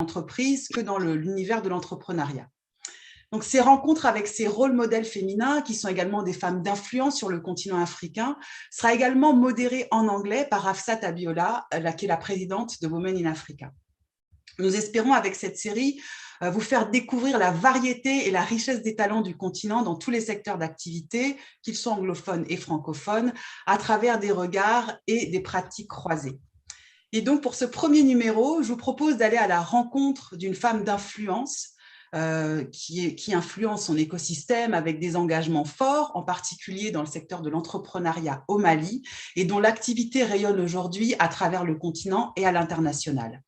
l'entreprise que dans l'univers de l'entrepreneuriat. Donc, ces rencontres avec ces rôles modèles féminins, qui sont également des femmes d'influence sur le continent africain, sera également modérée en anglais par Hafsat Abiola, qui est la présidente de Women in Africa. Nous espérons avec cette série vous faire découvrir la variété et la richesse des talents du continent dans tous les secteurs d'activité, qu'ils soient anglophones et francophones, à travers des regards et des pratiques croisées. Et donc, pour ce premier numéro, je vous propose d'aller à la rencontre d'une femme d'influence qui influence son écosystème avec des engagements forts, en particulier dans le secteur de l'entrepreneuriat au Mali, et dont l'activité rayonne aujourd'hui à travers le continent et à l'international.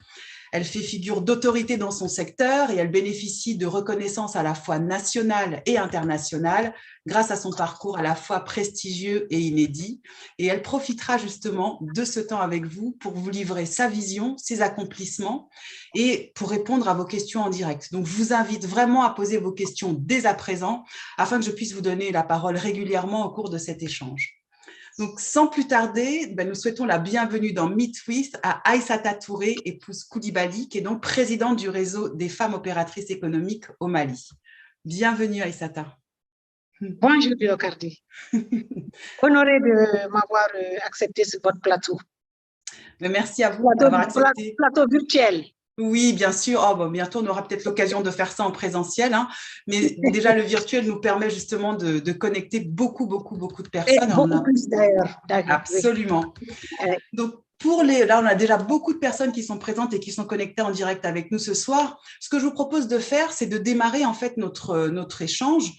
Elle fait figure d'autorité dans son secteur et elle bénéficie de reconnaissance à la fois nationale et internationale grâce à son parcours à la fois prestigieux et inédit. Et elle profitera justement de ce temps avec vous pour vous livrer sa vision, ses accomplissements et pour répondre à vos questions en direct. Donc, je vous invite vraiment à poser vos questions dès à présent afin que je puisse vous donner la parole régulièrement au cours de cet échange. Donc, sans plus tarder, nous souhaitons la bienvenue dans Meet With à Aïssata Touré, épouse Koulibaly, qui est donc présidente du réseau des femmes opératrices économiques au Mali. Bienvenue, Aïssata. Bonjour, Biocardi. Honorée de m'avoir accepté sur votre plateau. Merci à vous d'avoir accepté. Plateau virtuel. Oui, bien sûr. Bientôt, on aura peut-être l'occasion de faire ça en présentiel. Mais déjà, le virtuel nous permet justement de connecter beaucoup de personnes. Et beaucoup plus d'ailleurs. Absolument. Oui. Donc, là, on a déjà beaucoup de personnes qui sont présentes et qui sont connectées en direct avec nous ce soir. Ce que je vous propose de faire, c'est de démarrer en fait notre échange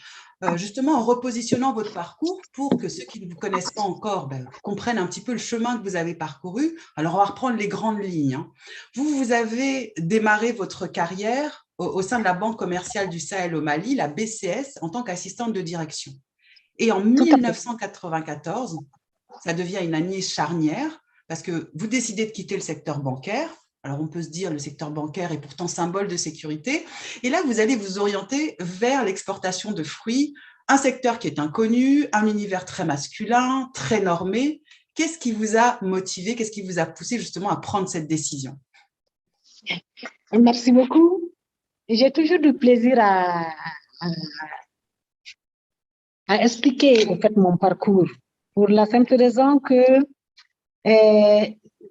justement en repositionnant votre parcours pour que ceux qui ne vous connaissent pas encore comprennent un petit peu le chemin que vous avez parcouru. Alors, on va reprendre les grandes lignes. Vous avez démarré votre carrière au sein de la Banque commerciale du Sahel au Mali, la BCS, en tant qu'assistante de direction. Et en 1994, ça devient une année charnière parce que vous décidez de quitter le secteur bancaire. Alors, on peut se dire le secteur bancaire est pourtant symbole de sécurité. Et là, vous allez vous orienter vers l'exportation de fruits, un secteur qui est inconnu, un univers très masculin, très normé. Qu'est-ce qui vous a motivé, qu'est-ce qui vous a poussé justement à prendre cette décision? Merci beaucoup. J'ai toujours du plaisir à expliquer en fait mon parcours pour la simple raison que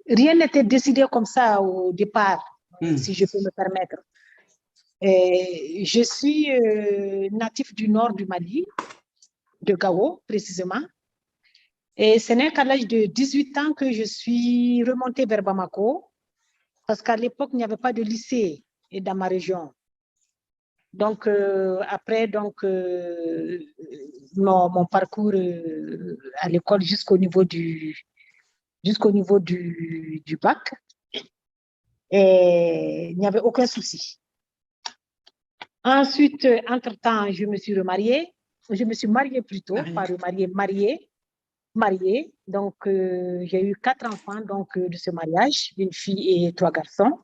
rien n'était décidé comme ça au départ, si je peux me permettre. Je suis natif du nord du Mali, de Gao précisément, et ce n'est qu'à l'âge de 18 ans que je suis remontée vers Bamako, parce qu'à l'époque, il n'y avait pas de lycée dans ma région. Donc, après mon parcours à l'école jusqu'au niveau du bac, et il n'y avait aucun souci. Ensuite, entre-temps, je me suis remariée. Je me suis mariée plutôt, pas remariée, mariée. Donc, j'ai eu 4 enfants de ce mariage, une fille et 3 garçons.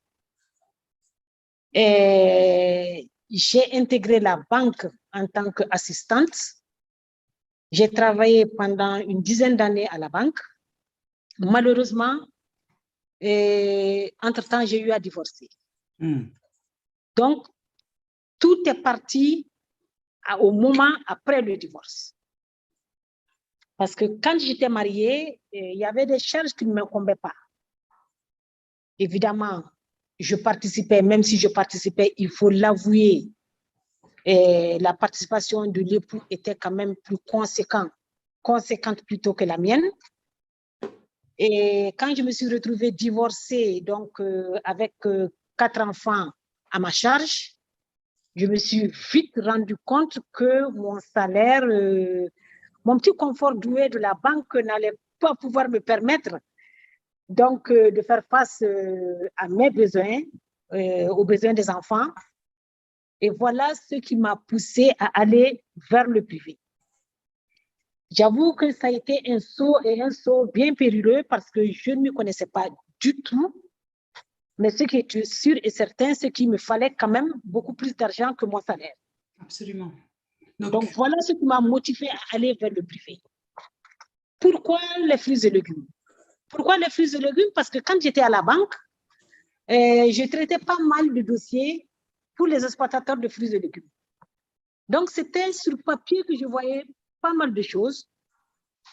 Et j'ai intégré la banque en tant qu'assistante. J'ai travaillé pendant une dizaine d'années à la banque. Malheureusement, entre-temps, j'ai eu à divorcer. Donc, tout est parti au moment après le divorce. Parce que quand j'étais mariée, il y avait des charges qui ne m'incombaient pas. Évidemment, je participais, même si je participais, il faut l'avouer, la participation de l'époux était quand même plus conséquente plutôt que la mienne. Et quand je me suis retrouvée divorcée, donc avec 4 enfants à ma charge, je me suis vite rendu compte que mon salaire, mon petit confort doué de la banque n'allait pas pouvoir me permettre donc de faire face à mes besoins, aux besoins des enfants. Et voilà ce qui m'a poussée à aller vers le privé. J'avoue que ça a été un saut bien périlleux parce que je ne me connaissais pas du tout. Mais ce qui est sûr et certain, c'est qu'il me fallait quand même beaucoup plus d'argent que mon salaire. Absolument. Donc voilà ce qui m'a motivée à aller vers le privé. Pourquoi les fruits et légumes? Pourquoi les fruits et légumes? Parce que quand j'étais à la banque, je traitais pas mal de dossiers pour les exploitateurs de fruits et légumes. Donc, c'était sur papier que je voyais pas mal de choses,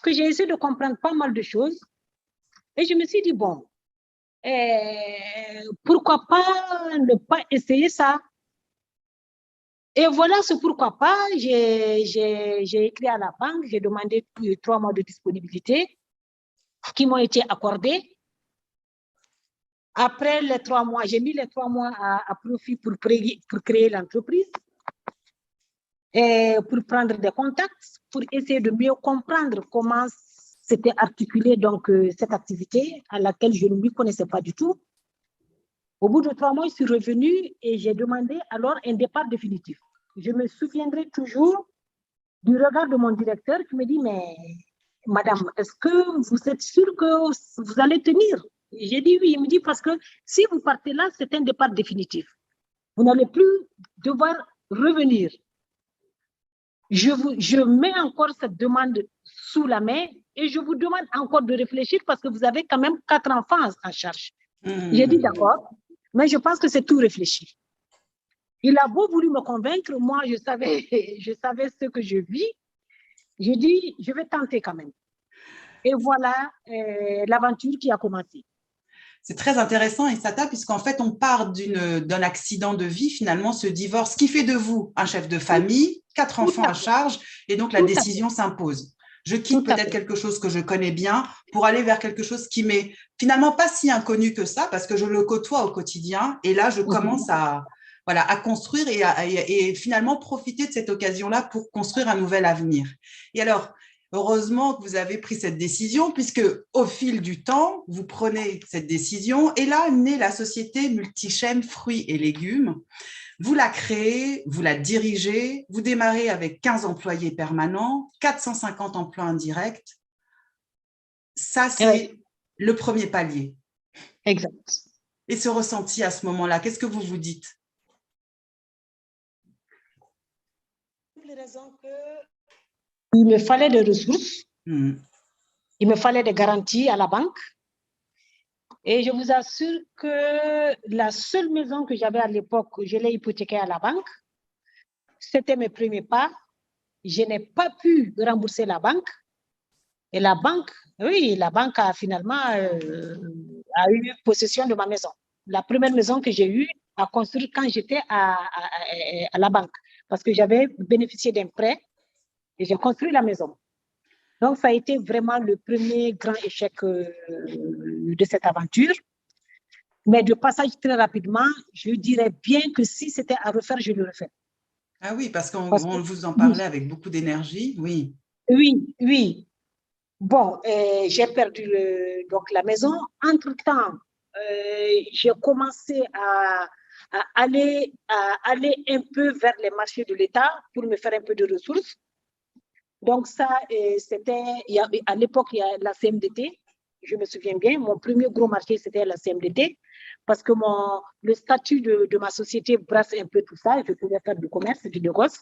que j'ai essayé de comprendre pas mal de choses. Et je me suis dit, bon, pourquoi pas ne pas essayer ça? Et voilà, c'est pourquoi pas, j'ai écrit à la banque, j'ai demandé 3 mois de disponibilité qui m'ont été accordés. Après les 3 mois, j'ai mis les 3 mois à profit pour créer l'entreprise et pour prendre des contacts, pour essayer de mieux comprendre comment s'était articulée donc cette activité à laquelle je ne m'y connaissais pas du tout. Au bout de 3 mois, je suis revenue et j'ai demandé alors un départ définitif. Je me souviendrai toujours du regard de mon directeur qui me dit, mais madame, est-ce que vous êtes sûre que vous allez tenir? J'ai dit oui. Il me dit, parce que si vous partez là, c'est un départ définitif. Vous n'allez plus devoir revenir. Je mets encore cette demande sous la main et je vous demande encore de réfléchir parce que vous avez quand même 4 enfants en charge. J'ai dit d'accord, mais je pense que c'est tout réfléchi. Il a beau voulu me convaincre, moi je savais ce que je vis. J'ai dit, je vais tenter quand même. Et voilà l'aventure qui a commencé. C'est très intéressant, Issata, puisqu'en fait, on part d'un accident de vie, finalement, ce divorce qui fait de vous un chef de famille, 4 enfants à charge, et donc la décision s'impose. Je quitte peut-être quelque chose que je connais bien pour aller vers quelque chose qui m'est finalement pas si inconnu que ça, parce que je le côtoie au quotidien, et là, je commence à construire et finalement profiter de cette occasion-là pour construire un nouvel avenir. Et alors, heureusement que vous avez pris cette décision, puisque au fil du temps, vous prenez cette décision et là naît la société Multichem Fruits et Légumes. Vous la créez, vous la dirigez, vous démarrez avec 15 employés permanents, 450 emplois indirects. Ça, c'est le premier palier. Exact. Et ce ressenti à ce moment-là, qu'est-ce que vous vous dites? Pour les raisons que il me fallait des ressources, il me fallait des garanties à la banque. Et je vous assure que la seule maison que j'avais à l'époque, je l'ai hypothéquée à la banque. C'était mes premiers pas. Je n'ai pas pu rembourser la banque. Et la banque, oui, la banque a finalement a eu possession de ma maison. La première maison que j'ai eue à construire quand j'étais à la banque. Parce que j'avais bénéficié d'un prêt et j'ai construit la maison. Donc, ça a été vraiment le premier grand échec de cette aventure. Mais de passage très rapidement, je dirais bien que si c'était à refaire, je le refais. Ah oui, parce qu'on vous en parlait avec beaucoup d'énergie, oui. Oui, oui. Bon, j'ai perdu donc la maison. Entre-temps, j'ai commencé à aller un peu vers les marchés de l'État pour me faire un peu de ressources. Donc ça, c'était, à l'époque, il y a la CMDT, je me souviens bien, mon premier gros marché, c'était la CMDT, parce que le statut de ma société brasse un peu tout ça, je pouvais faire du commerce, du négoce.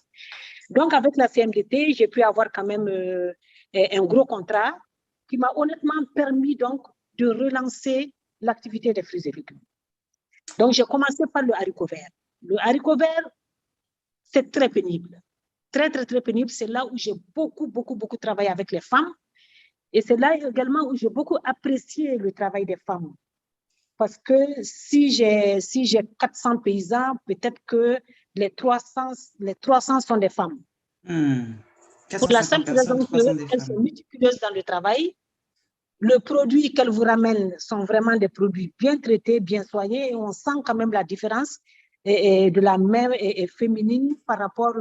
Donc avec la CMDT, j'ai pu avoir quand même un gros contrat qui m'a honnêtement permis donc de relancer l'activité des fruits et légumes. Donc j'ai commencé par le haricot vert. Le haricot vert, c'est très pénible. Très, très, très pénible. C'est là où j'ai beaucoup travaillé avec les femmes. Et c'est là également où j'ai beaucoup apprécié le travail des femmes. Parce que si j'ai 400 paysans, peut-être que les 300 sont des femmes. Pour la simple raison qu'elles sont méticuleuses dans le travail. Le produit qu'elles vous ramènent sont vraiment des produits bien traités, bien soignés. Et on sent quand même la différence de la main féminine par rapport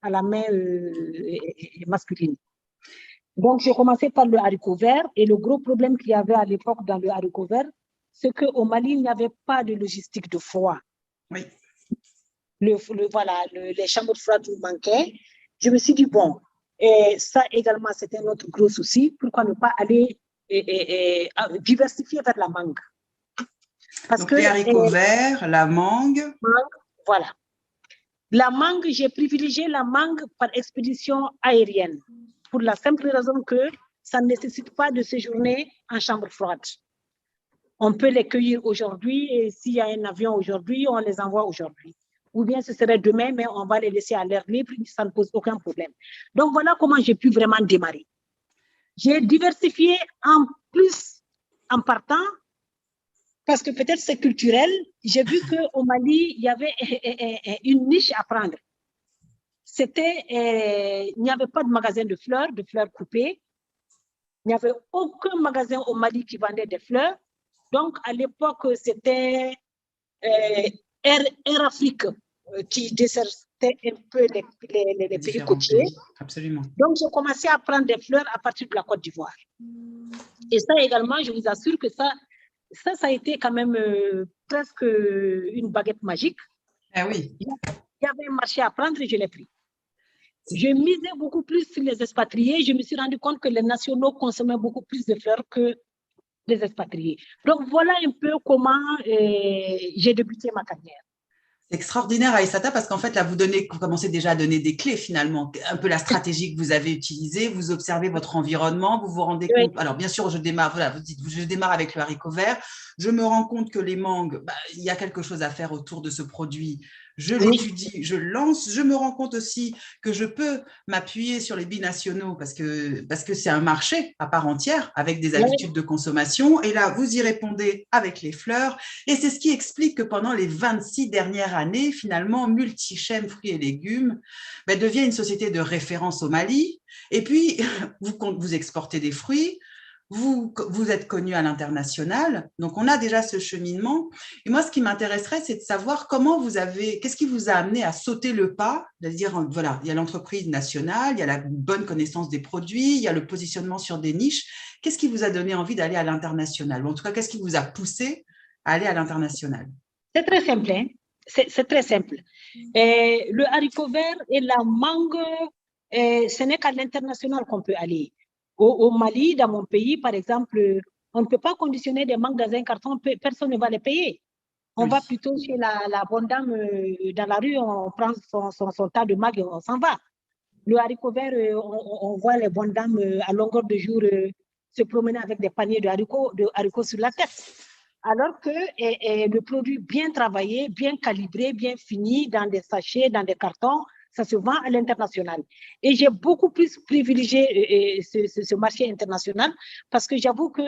à la main masculine. Donc, j'ai commencé par le haricot vert et le gros problème qu'il y avait à l'époque dans le haricot vert, c'est qu'au Mali, il n'y avait pas de logistique de froid. Oui. Voilà, les chambres froides nous manquaient. Je me suis dit, bon, et ça également, c'était notre gros souci. Pourquoi ne pas aller diversifier vers la mangue? Parce donc, les haricots verts, la mangue. Voilà. La mangue, j'ai privilégié la mangue par expédition aérienne pour la simple raison que ça ne nécessite pas de séjourner en chambre froide. On peut les cueillir aujourd'hui et s'il y a un avion aujourd'hui, on les envoie aujourd'hui. Ou bien ce serait demain, mais on va les laisser à l'air libre, ça ne pose aucun problème. Donc voilà comment j'ai pu vraiment démarrer. J'ai diversifié en plus en partant, parce que peut-être c'est culturel. J'ai vu qu'au Mali, il y avait une niche à prendre. Il n'y avait pas de magasin de fleurs coupées. Il n'y avait aucun magasin au Mali qui vendait des fleurs. Donc, à l'époque, c'était Air Afrique qui dessertait un peu les pays côtiers. Absolument. Donc, j'ai commencé à prendre des fleurs à partir de la Côte d'Ivoire. Et ça également, je vous assure que ça a été quand même presque une baguette magique. Ah oui. Il y avait un marché à prendre et je l'ai pris. Je misais beaucoup plus sur les expatriés. Je me suis rendu compte que les nationaux consommaient beaucoup plus de fleurs que les expatriés. Donc, voilà un peu comment j'ai débuté ma carrière. C'est extraordinaire, Aïssata, parce qu'en fait, là, vous commencez déjà à donner des clés, finalement, un peu la stratégie que vous avez utilisée, vous observez votre environnement, vous vous rendez compte. Alors, bien sûr, je démarre avec le haricot vert, je me rends compte que les mangues, il y a quelque chose à faire autour de ce produit. Je l'étudie, je lance, je me rends compte aussi que je peux m'appuyer sur les binationaux parce que c'est un marché à part entière avec des habitudes de consommation. Et là, vous y répondez avec les fleurs. Et c'est ce qui explique que pendant les 26 dernières années, finalement, Multichem Fruits et Légumes devient une société de référence au Mali. Et puis, vous exportez des fruits. Vous êtes connu à l'international, donc on a déjà ce cheminement. Et moi, ce qui m'intéresserait, c'est de savoir qu'est-ce qui vous a amené à sauter le pas, de dire, voilà, il y a l'entreprise nationale, il y a la bonne connaissance des produits, il y a le positionnement sur des niches. Qu'est-ce qui vous a donné envie d'aller à l'international? Ou en tout cas, qu'est-ce qui vous a poussé à aller à l'international? C'est très simple, hein? C'est très simple. Le haricot vert et la mangue, ce n'est qu'à l'international qu'on peut aller. Au Mali, dans mon pays, par exemple, on ne peut pas conditionner des mangues dans un carton, personne ne va les payer. On va plutôt chez la bonne dame dans la rue, on prend son tas de mangues et on s'en va. Le haricot vert, on voit les bonnes dames à longueur de jour se promener avec des paniers de haricots sur la tête. Alors que le produit bien travaillé, bien calibré, bien fini, dans des sachets, dans des cartons, ça se vend à l'international. Et j'ai beaucoup plus privilégié ce marché international parce que j'avoue que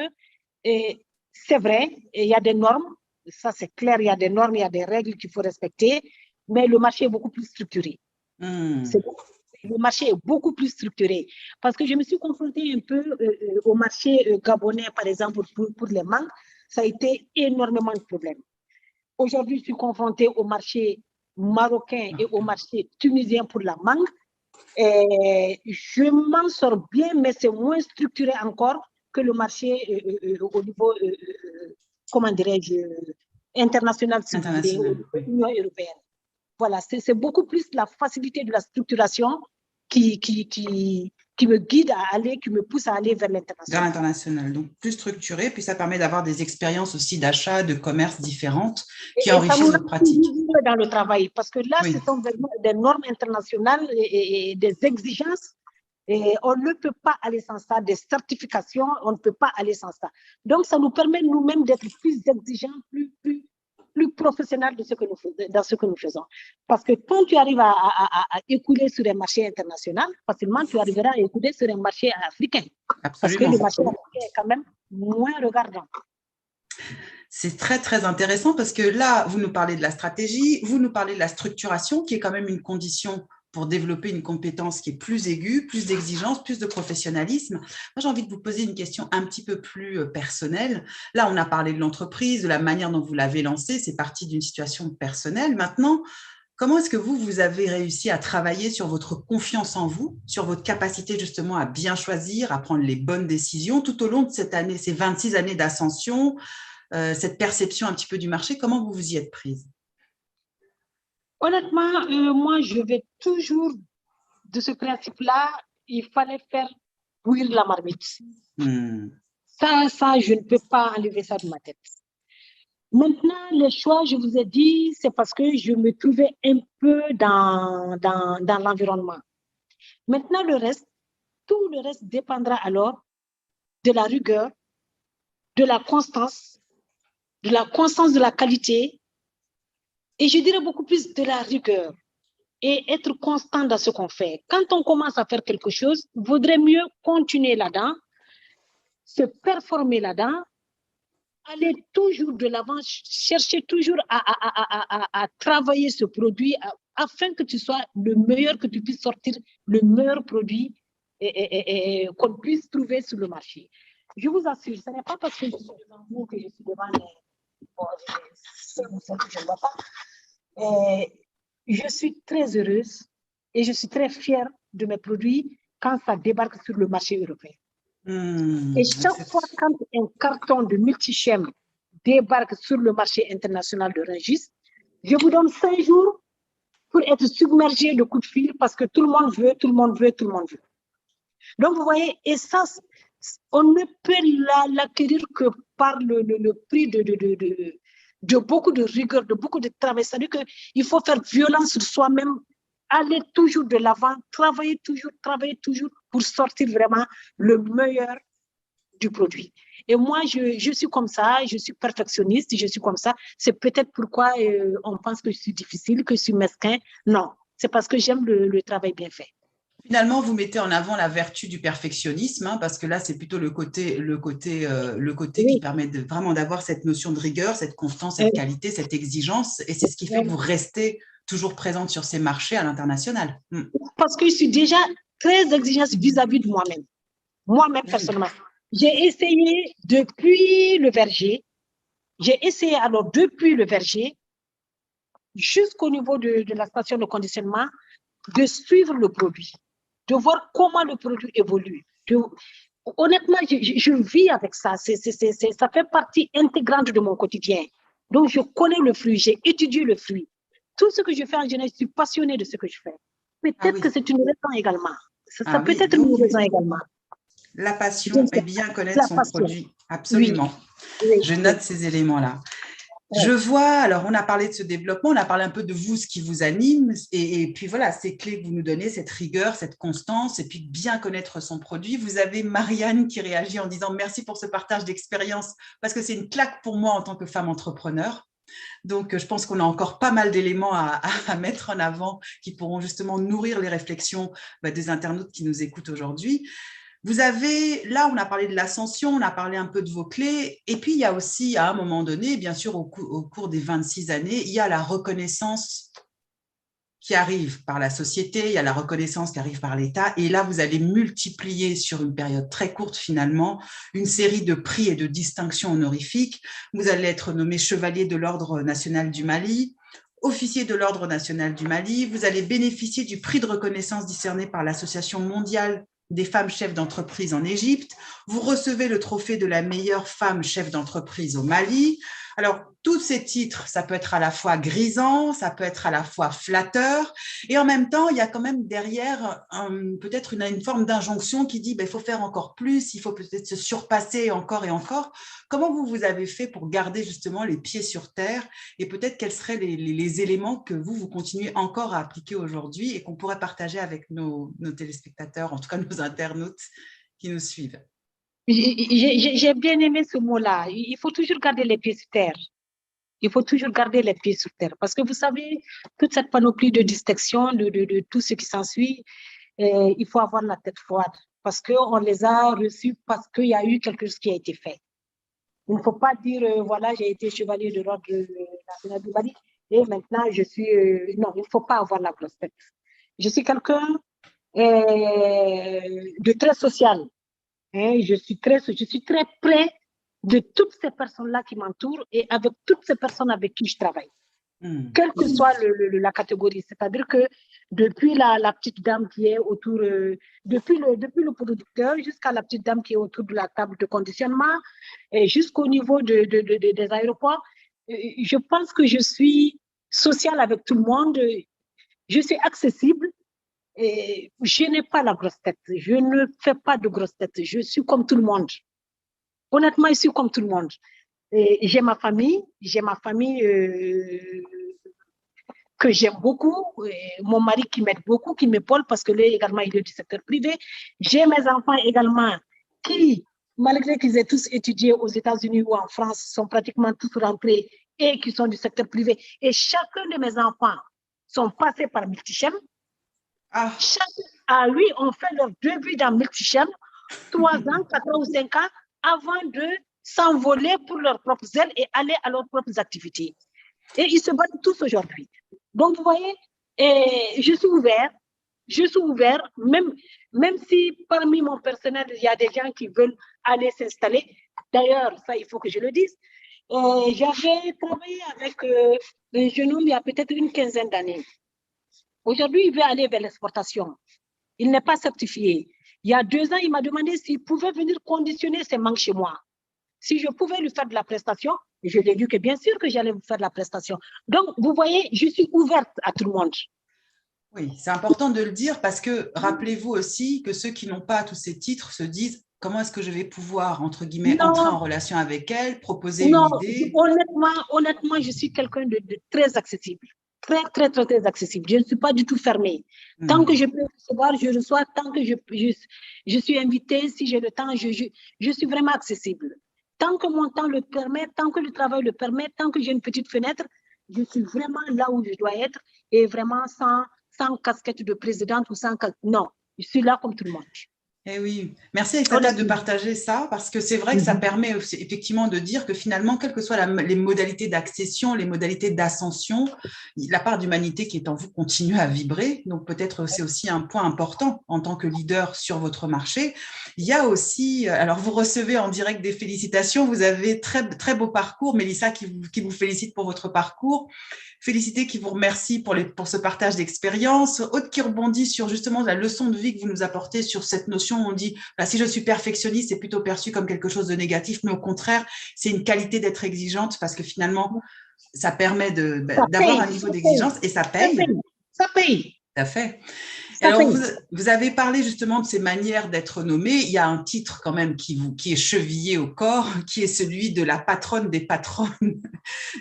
c'est vrai, il y a des normes, ça c'est clair, il y a des normes, il y a des règles qu'il faut respecter, mais le marché est beaucoup plus structuré. Le marché est beaucoup plus structuré parce que je me suis confrontée un peu au marché gabonais, par exemple, pour les mangues. Ça a été énormément de problèmes. Aujourd'hui, je suis confrontée au marché marocain et au marché tunisien pour la mangue. Et je m'en sors bien, mais c'est moins structuré encore que le marché au niveau, comment dirais-je, international, si vous voulez, au niveau européen. Voilà, c'est beaucoup plus la facilité de la structuration qui me guide à aller, qui me pousse à aller vers l'international. Vers l'international, donc plus structuré, puis ça permet d'avoir des expériences aussi d'achat, de commerce différentes qui enrichissent votre pratique. Dans le travail, parce que là, ce sont des normes internationales et des exigences. Et on ne peut pas aller sans ça, des certifications, on ne peut pas aller sans ça. Donc, ça nous permet nous-mêmes d'être plus exigeants, plus professionnels dans ce que nous faisons. Parce que quand tu arrives à écouler sur un marché international, facilement, tu arriveras à écouler sur un marché africain. Absolument. Parce que le marché africain est quand même moins regardant. C'est très, très intéressant parce que là, vous nous parlez de la stratégie, vous nous parlez de la structuration qui est quand même une condition pour développer une compétence qui est plus aiguë, plus d'exigence, plus de professionnalisme. Moi, j'ai envie de vous poser une question un petit peu plus personnelle. Là, on a parlé de l'entreprise, de la manière dont vous l'avez lancée, c'est parti d'une situation personnelle. Maintenant, comment est-ce que vous avez réussi à travailler sur votre confiance en vous, sur votre capacité justement à bien choisir, à prendre les bonnes décisions tout au long de cette année, ces 26 années d'ascension, cette perception un petit peu du marché, comment vous vous y êtes prise? Honnêtement, moi, je vais toujours de ce principe-là, il fallait faire bouillir la marmite. Ça, je ne peux pas enlever ça de ma tête. Maintenant, les choix, je vous ai dit, c'est parce que je me trouvais un peu dans l'environnement. Maintenant, tout le reste dépendra alors de la rigueur, de la constance de la constance, de la qualité, et je dirais beaucoup plus de la rigueur et être constant dans ce qu'on fait. Quand on commence à faire quelque chose, il vaudrait mieux continuer là-dedans, se performer là-dedans, aller toujours de l'avant, chercher toujours à travailler ce produit afin que tu sois le meilleur, que tu puisses sortir le meilleur produit qu'on puisse trouver sur le marché. Je vous assure, ce n'est pas parce que je suis devant vous que je suis devant les... Bon, je ne vois pas. Je suis très heureuse et je suis très fière de mes produits quand ça débarque sur le marché européen. Et chaque fois quand un carton de Multichem débarque sur le marché international de Rungis, je vous donne 5 jours pour être submergé de coups de fil parce que tout le monde veut, tout le monde veut, tout le monde veut. Donc, vous voyez, et ça, on ne peut l'acquérir que par le prix de beaucoup de rigueur, de beaucoup de travail. C'est-à-dire qu'il faut faire violence sur soi-même, aller toujours de l'avant, travailler toujours pour sortir vraiment le meilleur du produit. Et moi, je suis comme ça, je suis perfectionniste, je suis comme ça. C'est peut-être pourquoi on pense que je suis difficile, que je suis mesquin. Non, c'est parce que j'aime le travail bien fait. Finalement, vous mettez en avant la vertu du perfectionnisme, hein, parce que là, c'est plutôt le côté Oui. qui permet vraiment d'avoir cette notion de rigueur, cette constance, cette qualité, cette exigence. Et c'est ce qui fait que vous restez toujours présente sur ces marchés à l'international. Parce que je suis déjà très exigeante vis-à-vis de moi-même. Moi-même, personnellement. J'ai essayé depuis le verger. Depuis le verger jusqu'au niveau de la station de conditionnement, de suivre le produit, de voir comment le produit évolue. Honnêtement, je vis avec ça. Ça fait partie intégrante de mon quotidien. Donc, je connais le fruit, j'ai étudié le fruit. Tout ce que je fais en général, je suis passionnée de ce que je fais. Peut-être que c'est une raison également. Ça peut être une raison également. La passion et bien connaître son produit. Absolument. Oui. Je note ces éléments-là. Je vois, alors on a parlé de ce développement, on a parlé un peu de vous, ce qui vous anime, et puis voilà, ces clés que vous nous donnez, cette rigueur, cette constance, et puis bien connaître son produit. Vous avez Marianne qui réagit en disant merci pour ce partage d'expérience, parce que c'est une claque pour moi en tant que femme entrepreneur. Donc, je pense qu'on a encore pas mal d'éléments à mettre en avant qui pourront justement nourrir les réflexions des internautes qui nous écoutent aujourd'hui. Vous avez, là, on a parlé de l'ascension, on a parlé un peu de vos clés, et puis il y a aussi, à un moment donné, bien sûr, au cours des 26 années, il y a la reconnaissance qui arrive par la société, il y a la reconnaissance qui arrive par l'État, et là, vous allez multiplier sur une période très courte, finalement, une série de prix et de distinctions honorifiques. Vous allez être nommé chevalier de l'Ordre national du Mali, officier de l'Ordre national du Mali, vous allez bénéficier du prix de reconnaissance discerné par l'Association mondiale des femmes chefs d'entreprise en Égypte, vous recevez le trophée de la meilleure femme chef d'entreprise au Mali. Alors, tous ces titres, ça peut être à la fois grisant, ça peut être à la fois flatteur, et en même temps, il y a quand même derrière peut-être une forme d'injonction qui dit il faut faire encore plus, il faut peut-être se surpasser encore et encore. Comment vous avez fait pour garder justement les pieds sur terre, et peut-être quels seraient les éléments que vous continuez encore à appliquer aujourd'hui et qu'on pourrait partager avec nos téléspectateurs, en tout cas nos internautes qui nous suivent? J'ai bien aimé ce mot-là. Il faut toujours garder les pieds sur terre. Il faut toujours garder les pieds sur terre. Parce que vous savez, toute cette panoplie de distinctions, de tout ce qui s'ensuit, il faut avoir la tête froide. Parce qu'on les a reçus parce qu'il y a eu quelque chose qui a été fait. Il ne faut pas dire, voilà, j'ai été chevalier de l'Ordre national du Mali et maintenant je suis... non, il ne faut pas avoir la grosse tête. Je suis quelqu'un de très social. Je suis très près de toutes ces personnes-là qui m'entourent et avec toutes ces personnes avec qui je travaille, quelle que soit la catégorie. C'est-à-dire que depuis la petite dame qui est autour, depuis le producteur jusqu'à la petite dame qui est autour de la table de conditionnement et jusqu'au niveau des aéroports, je pense que je suis sociale avec tout le monde, je suis accessible. Et je n'ai pas la grosse tête. Je ne fais pas de grosse tête. Je suis comme tout le monde. Honnêtement, je suis comme tout le monde. J'ai ma famille que j'aime beaucoup. Mon mari qui m'aide beaucoup, qui m'épaule parce que lui également, il est du secteur privé. J'ai mes enfants également qui malgré qu'ils aient tous étudié aux États-Unis ou en France, sont pratiquement tous rentrés et qui sont du secteur privé. Et chacun de mes enfants sont passés par Multichem. Ah. Oui, on fait leur début dans Multichem, 3 ans, 4 ans ou 5 ans, avant de s'envoler pour leurs propres ailes et aller à leurs propres activités. Et ils se battent tous aujourd'hui. Donc, vous voyez, je suis ouvert, même si parmi mon personnel, il y a des gens qui veulent aller s'installer. D'ailleurs, ça, il faut que je le dise. J'avais travaillé avec un jeune homme il y a peut-être une quinzaine d'années. Aujourd'hui, il veut aller vers l'exportation. Il n'est pas certifié. Il y a 2 ans, il m'a demandé s'il pouvait venir conditionner ses manques chez moi. Si je pouvais lui faire de la prestation, je lui ai dit que bien sûr que j'allais vous faire de la prestation. Donc, vous voyez, je suis ouverte à tout le monde. Oui, c'est important de le dire parce que rappelez-vous aussi que ceux qui n'ont pas tous ces titres se disent comment est-ce que je vais pouvoir, entre guillemets, entrer en relation avec elle, proposer une idée. Honnêtement, je suis quelqu'un de très accessible. Très accessible. Je ne suis pas du tout fermée. Tant que je peux recevoir, je reçois. Tant que je suis invitée, si j'ai le temps, je suis vraiment accessible. Tant que mon temps le permet, tant que le travail le permet, tant que j'ai une petite fenêtre, je suis vraiment là où je dois être et vraiment sans casquette de présidente ou sans... Non, je suis là comme tout le monde. Eh oui, merci Aïssata de partager ça parce que c'est vrai que ça permet effectivement de dire que finalement, quelles que soient les modalités d'accession, les modalités d'ascension, la part d'humanité qui est en vous continue à vibrer. Donc peut-être c'est aussi un point important en tant que leader sur votre marché. Il y a aussi, alors vous recevez en direct des félicitations, vous avez très beau parcours, Mélissa qui vous félicite pour votre parcours. Félicité qui vous remercie pour ce partage d'expérience. Aude qui rebondit sur justement la leçon de vie que vous nous apportez sur cette notion où on dit bah, si je suis perfectionniste, c'est plutôt perçu comme quelque chose de négatif, mais au contraire, c'est une qualité d'être exigeante parce que finalement, ça permet d'avoir un niveau d'exigence et ça paye. Ça paye. Tout à fait. Alors, vous avez parlé justement de ces manières d'être nommée. Il y a un titre quand même qui est chevillé au corps, qui est celui de la patronne des patronnes.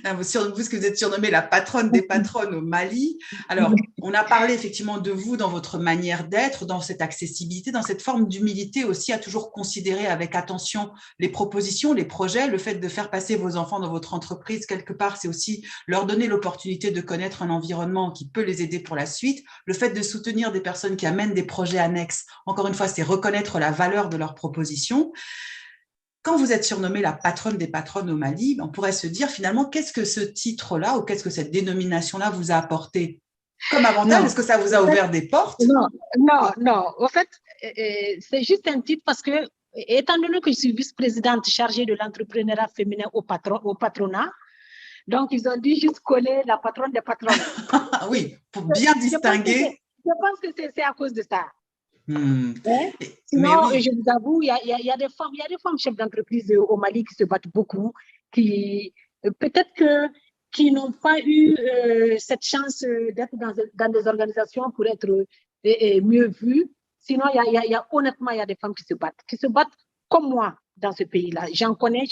Vous êtes surnommée la patronne des patronnes au Mali. Alors, on a parlé effectivement de vous dans votre manière d'être, dans cette accessibilité, dans cette forme d'humilité aussi à toujours considérer avec attention les propositions, les projets. Le fait de faire passer vos enfants dans votre entreprise, quelque part, c'est aussi leur donner l'opportunité de connaître un environnement qui peut les aider pour la suite. Le fait de soutenir des personnes qui amènent des projets annexes, encore une fois, c'est reconnaître la valeur de leurs propositions. Quand vous êtes surnommée la patronne des patronnes au Mali, on pourrait se dire finalement, qu'est-ce que ce titre-là ou qu'est-ce que cette dénomination-là vous a apporté comme avantage? Est-ce que ça vous a ouvert des portes? Non. En fait, c'est juste un titre parce que, étant donné que je suis vice-présidente chargée de l'entrepreneuriat féminin au patronat, donc ils ont dit juste coller la patronne des patronnes. Oui, pour bien distinguer. Je pense que c'est à cause de ça. Sinon, je vous avoue, il y a des femmes chefs d'entreprise au Mali qui se battent beaucoup, qui peut-être qui n'ont pas eu cette chance d'être dans des organisations pour être mieux vues. Sinon, honnêtement, il y a des femmes qui se battent comme moi dans ce pays-là. J'en connais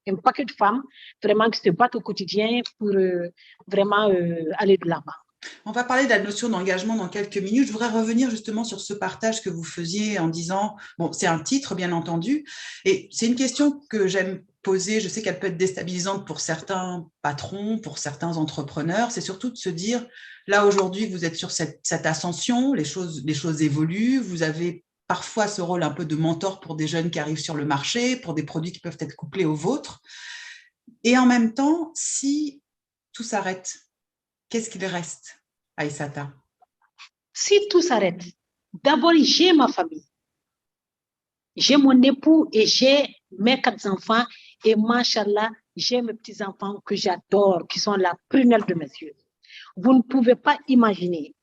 un paquet de femmes vraiment qui se battent au quotidien pour vraiment aller de l'avant. On va parler de la notion d'engagement dans quelques minutes. Je voudrais revenir justement sur ce partage que vous faisiez en disant, bon, c'est un titre, bien entendu, et c'est une question que j'aime poser. Je sais qu'elle peut être déstabilisante pour certains patrons, pour certains entrepreneurs. C'est surtout de se dire, là, aujourd'hui, vous êtes sur cette ascension, les choses évoluent, vous avez parfois ce rôle un peu de mentor pour des jeunes qui arrivent sur le marché, pour des produits qui peuvent être couplés aux vôtres. Et en même temps, si tout s'arrête, qu'est-ce qu'il reste, Aïssata? Si tout s'arrête, d'abord, j'ai ma famille. J'ai mon époux et j'ai mes 4 enfants. Et machallah, j'ai mes petits-enfants que j'adore, qui sont la prunelle de mes yeux. Vous ne pouvez pas imaginer,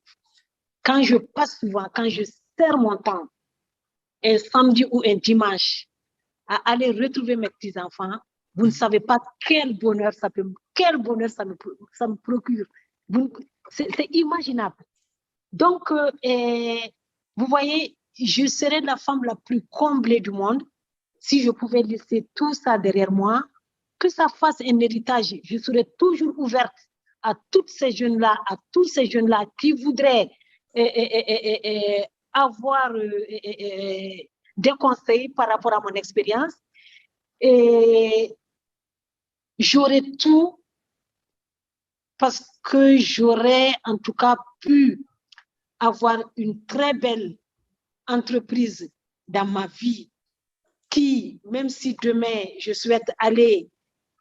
quand je passe souvent, quand je serre mon temps, un samedi ou un dimanche, à aller retrouver mes petits-enfants, vous ne savez pas quel bonheur ça me procure. C'est imaginable. Donc, vous voyez, je serais la femme la plus comblée du monde si je pouvais laisser tout ça derrière moi, que ça fasse un héritage. Je serais toujours ouverte à toutes ces jeunes-là, à tous ces jeunes-là qui voudraient avoir des conseils par rapport à mon expérience. Et j'aurais tout parce que j'aurais en tout cas pu avoir une très belle entreprise dans ma vie qui, même si demain je souhaite aller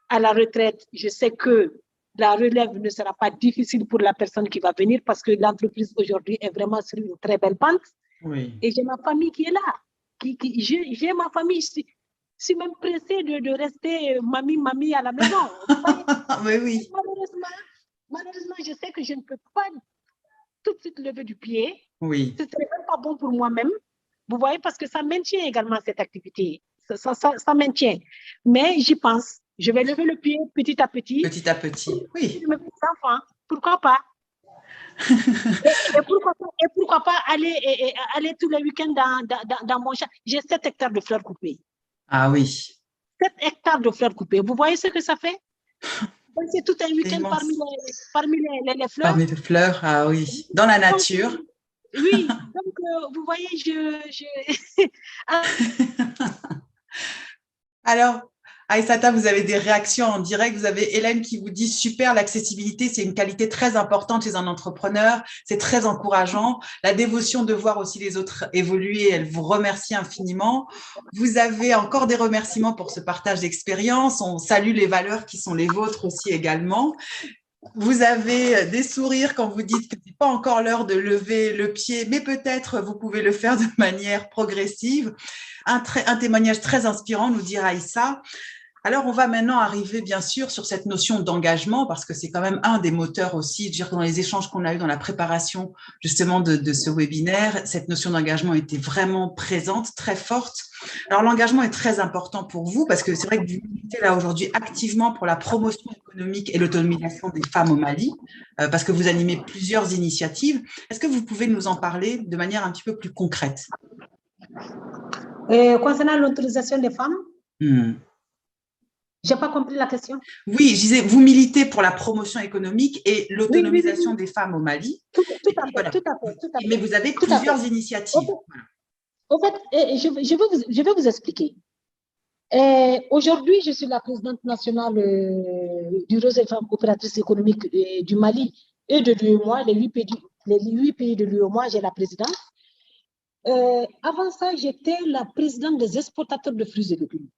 à la retraite, je sais que la relève ne sera pas difficile pour la personne qui va venir parce que l'entreprise aujourd'hui est vraiment sur une très belle pente. Oui. Et j'ai ma famille qui est là. J'ai ma famille. Je suis même pressée de rester mamie à la maison. Oui. Malheureusement, je sais que je ne peux pas tout de suite lever du pied. Oui. Ce ne serait même pas bon pour moi-même. Vous voyez, parce que ça maintient également cette activité. Ça maintient. Mais j'y pense. Je vais lever le pied petit à petit. Petit à petit, oui. Mes petits-enfants, pourquoi pas? et pourquoi pas aller tous les week-ends dans mon champ. J'ai 7 hectares de fleurs coupées. Ah oui. 7 hectares de fleurs coupées. Vous voyez ce que ça fait? C'est tout un week-end parmi les fleurs. Parmi les fleurs, ah oui. Dans la nature. Oui, donc vous voyez, Alors, Aïssata, vous avez des réactions en direct. Vous avez Hélène qui vous dit « Super, l'accessibilité, c'est une qualité très importante chez un entrepreneur. C'est très encourageant. La dévotion de voir aussi les autres évoluer, elle vous remercie infiniment. Vous avez encore des remerciements pour ce partage d'expérience. On salue les valeurs qui sont les vôtres aussi également. Vous avez des sourires quand vous dites que ce n'est pas encore l'heure de lever le pied, mais peut-être vous pouvez le faire de manière progressive. Un témoignage très inspirant, nous dit Aïssa. Alors, on va maintenant arriver, bien sûr, sur cette notion d'engagement, parce que c'est quand même un des moteurs aussi, je veux dire que dans les échanges qu'on a eus dans la préparation, justement, de ce webinaire, cette notion d'engagement était vraiment présente, très forte. Alors, l'engagement est très important pour vous, parce que c'est vrai que vous militez là aujourd'hui activement pour la promotion économique et l'autonomisation des femmes au Mali, parce que vous animez plusieurs initiatives. Est-ce que vous pouvez nous en parler de manière un petit peu plus concrète? Concernant l'autonomisation des femmes, je n'ai pas compris la question. Oui, je disais, vous militez pour la promotion économique et l'autonomisation des femmes au Mali. Tout à fait. Mais vous avez plusieurs initiatives. En fait, je vais vous expliquer. Aujourd'hui, je suis la présidente nationale du réseau des femmes opératrices économiques du Mali et de l'UEMOA, les 8 pays de l'UEMOA, j'ai la présidence. Avant ça, j'étais la présidente des exportateurs de fruits et légumes.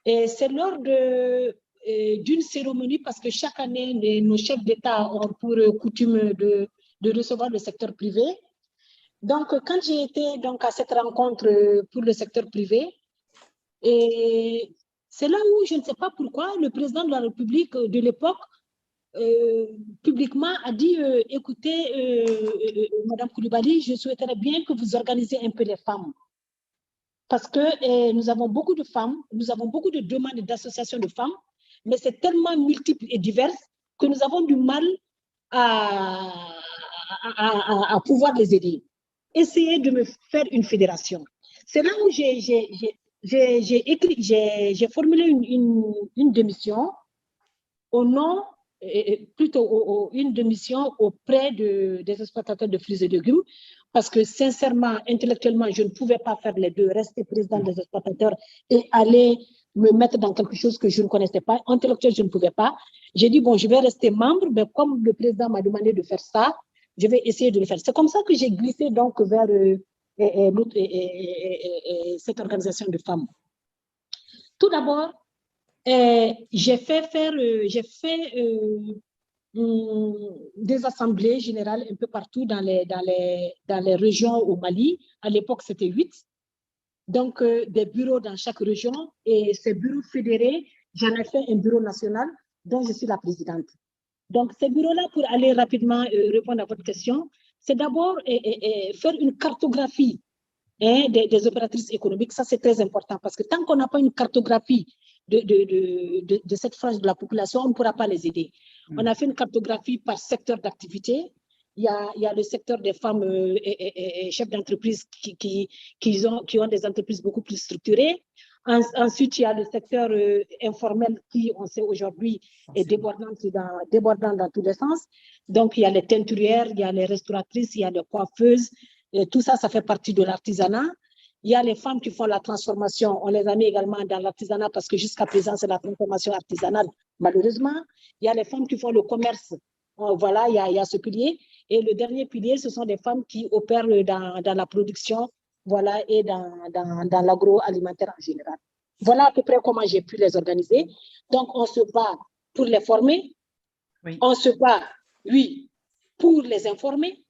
Et c'est lors d'une cérémonie, parce que chaque année, nos chefs d'État ont pour coutume de recevoir le secteur privé. Donc, quand j'ai été donc, à cette rencontre pour le secteur privé, c'est là où je ne sais pas pourquoi le président de la République de l'époque publiquement a dit écoutez, Madame Koulibaly, je souhaiterais bien que vous organisez un peu les femmes. Parce que nous avons beaucoup de femmes, nous avons beaucoup de demandes d'associations de femmes, mais c'est tellement multiple et divers que nous avons du mal à pouvoir les aider. Essayez de me faire une fédération. C'est là où j'ai formulé une démission au nom, plutôt une démission auprès des exploitateurs de fruits et légumes, parce que sincèrement, intellectuellement, je ne pouvais pas faire les deux, rester président des exploitateurs et aller me mettre dans quelque chose que je ne connaissais pas. Intellectuellement, je ne pouvais pas. J'ai dit, bon, je vais rester membre, mais comme le président m'a demandé de faire ça, je vais essayer de le faire. C'est comme ça que j'ai glissé donc vers cette organisation de femmes. Tout d'abord, j'ai fait des assemblées générales un peu partout dans les régions au Mali. À l'époque, c'était 8. Donc, des bureaux dans chaque région. Et ces bureaux fédérés, j'en ai fait un bureau national dont je suis la présidente. Donc, ces bureaux-là, pour aller rapidement répondre à votre question, c'est d'abord faire une cartographie des opératrices économiques. Ça, c'est très important parce que tant qu'on n'a pas une cartographie de cette frange de la population, on ne pourra pas les aider. On a fait une cartographie par secteur d'activité. Il y a le secteur des femmes et chefs d'entreprise qui ont des entreprises beaucoup plus structurées. Ensuite, il y a le secteur informel qui, on sait aujourd'hui, est débordant dans tous les sens. Donc, il y a les teinturières, il y a les restauratrices, il y a les coiffeuses. Et tout ça, ça fait partie de l'artisanat. Il y a les femmes qui font la transformation. On les a mis également dans l'artisanat parce que jusqu'à présent, c'est la transformation artisanale, malheureusement. Il y a les femmes qui font le commerce. Voilà, il y a ce pilier. Et le dernier pilier, ce sont des femmes qui opèrent dans la production, voilà, et dans l'agroalimentaire en général. Voilà à peu près comment j'ai pu les organiser. Donc, on se bat pour les former. Oui. On se bat, oui, pour les informer.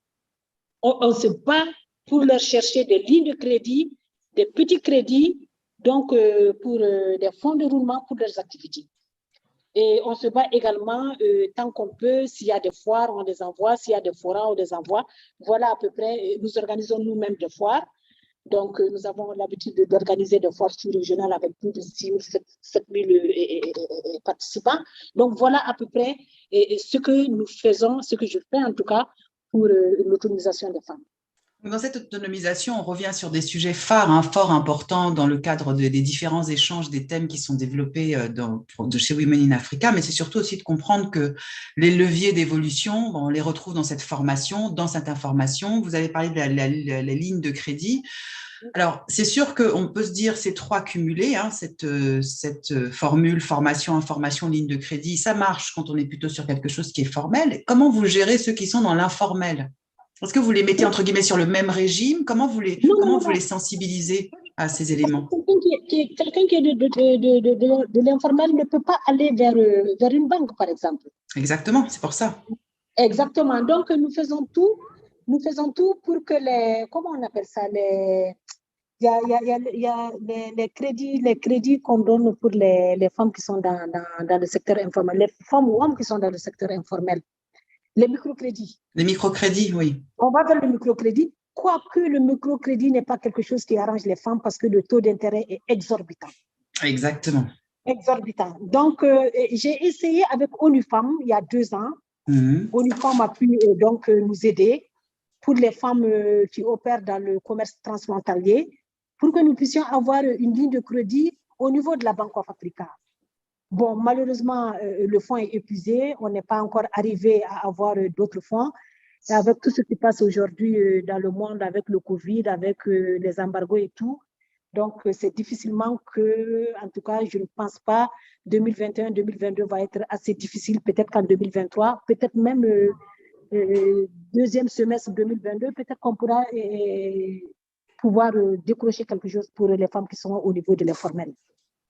On se bat pour leur chercher des lignes de crédit, des petits crédits, donc pour des fonds de roulement pour leurs activités. Et on se bat également tant qu'on peut, s'il y a des foires, on les envoie, s'il y a des forats, on les envoie. Voilà à peu près, nous organisons nous-mêmes des foires. Donc, nous avons l'habitude d'organiser des foires sous-régionales avec plus de 6 000, 7 000 participants. Donc, voilà à peu près ce que nous faisons, ce que je fais en tout cas pour l'autonomisation des femmes. Dans cette autonomisation, on revient sur des sujets phares, fort importants dans le cadre des différents échanges, des thèmes qui sont développés de chez Women in Africa, mais c'est surtout aussi de comprendre que les leviers d'évolution, on les retrouve dans cette formation, dans cette information. Vous avez parlé de la ligne de crédit. Alors, c'est sûr qu'on peut se dire ces trois cumulés, cette formule formation, information, ligne de crédit, ça marche quand on est plutôt sur quelque chose qui est formel. Comment vous gérez ceux qui sont dans l'informel ? Est-ce que vous les mettez entre guillemets sur le même régime ? Comment vous les sensibilisez à ces éléments ? Quelqu'un qui est de l'informel ne peut pas aller vers une banque, par exemple. Exactement, c'est pour ça. Exactement. Donc, nous faisons tout pour que comment on appelle ça, il y a les crédits qu'on donne pour les femmes qui sont dans le secteur informel, les femmes ou hommes qui sont dans le secteur informel. Les microcrédits. Les microcrédits, oui. On va vers le microcrédit, quoique le microcrédit n'est pas quelque chose qui arrange les femmes parce que le taux d'intérêt est exorbitant. Exactement. Exorbitant. Donc, j'ai essayé avec ONU Femmes il y a 2 ans. ONU Femmes a pu donc nous aider pour les femmes qui opèrent dans le commerce transfrontalier pour que nous puissions avoir une ligne de crédit au niveau de la Banque of Africa. Bon, malheureusement, le fonds est épuisé. On n'est pas encore arrivé à avoir d'autres fonds. Et avec tout ce qui passe aujourd'hui dans le monde, avec le Covid, avec les embargos et tout, donc c'est difficilement que, en tout cas, je ne pense pas, 2021-2022 va être assez difficile. Peut-être qu'en 2023, peut-être même deuxième semestre 2022, peut-être qu'on pourra pouvoir décrocher quelque chose pour les femmes qui sont au niveau de l'informel.